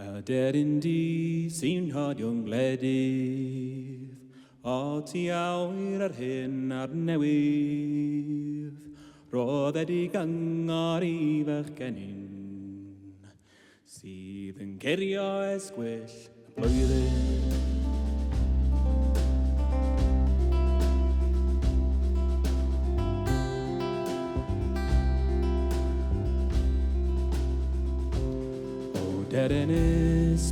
Aderyn di sy'n hodiw'n gledydd, o ti awr ar hyn ar newydd, roedd wedi gyngor i fechgenyn, sydd yn cerio esgwyll y blwyddyn. Deryn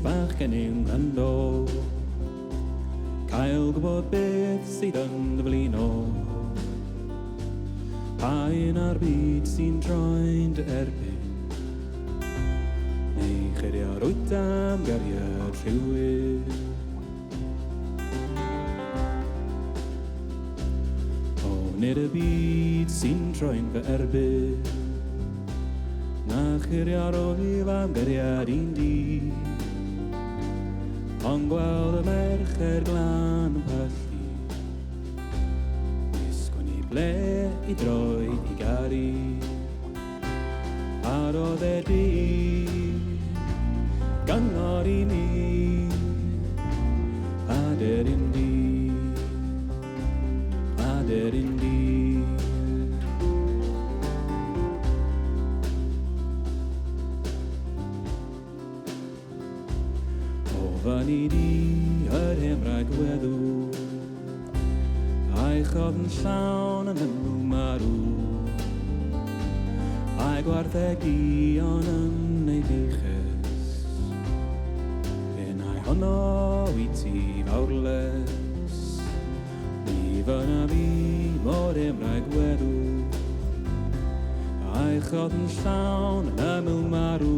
bach gen i'w nghyndo, cael gwybod beth sydd yn ddyflino, pa un ar byd sy'n troi'n dy erbyn, neu chyrio'r wyt am gariad rhywun. O nid y byd sy'n troi'n fy erbyn, na chyrio'r wyf am gariad un di, ond gweld y mercher glan yn pyllu, disgwn i ble i droi i gari, a roedd e di gyngor i mi, aderyn di, aderyn di. Fan i di yr hemrag weddw, a'i chofn llawn yn ymw marw, a'i gwartheg dion yn ei ddiches, yn a'i honno i ti fawrles, ni fyna fi mor hemrag weddw, a'i chofn llawn yn ymw marw,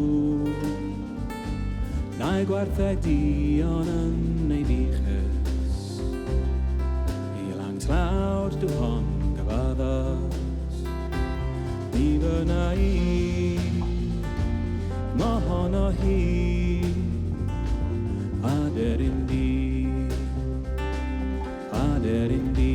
na'i gwartheg dion yn ei ddiches, i lang tlawd dw hon gyfaddas, ni fyna i, ma hon o hi, aderyn di, aderyn di.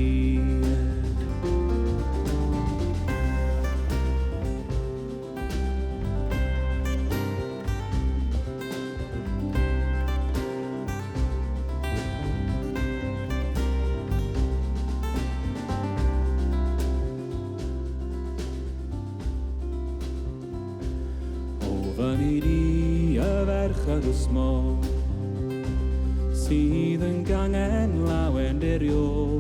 Fan i di y ferch a ddwsmo, sydd yn gangen lawen dirio,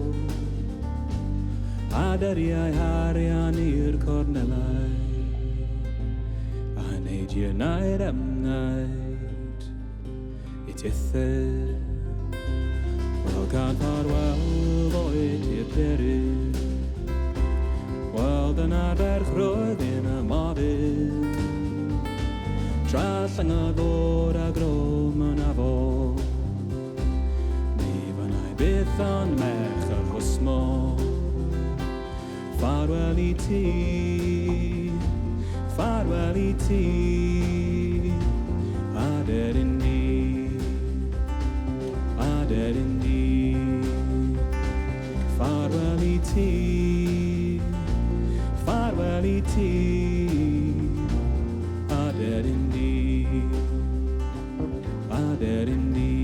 a dyriau harian i'r cornelau, a neud i'r naid ymwneud i tithau. Wel gan ffordd oed i'r Deryn, wel dyna'r ferch roedd yn y mofyn, trall yng nghyfod a grom yn afo, ni fynnau byth ond merch y hwsmo, ffarwel i ti, aderyn di, aderyn di, ffarwel i ti, aderyn di, aderyn di.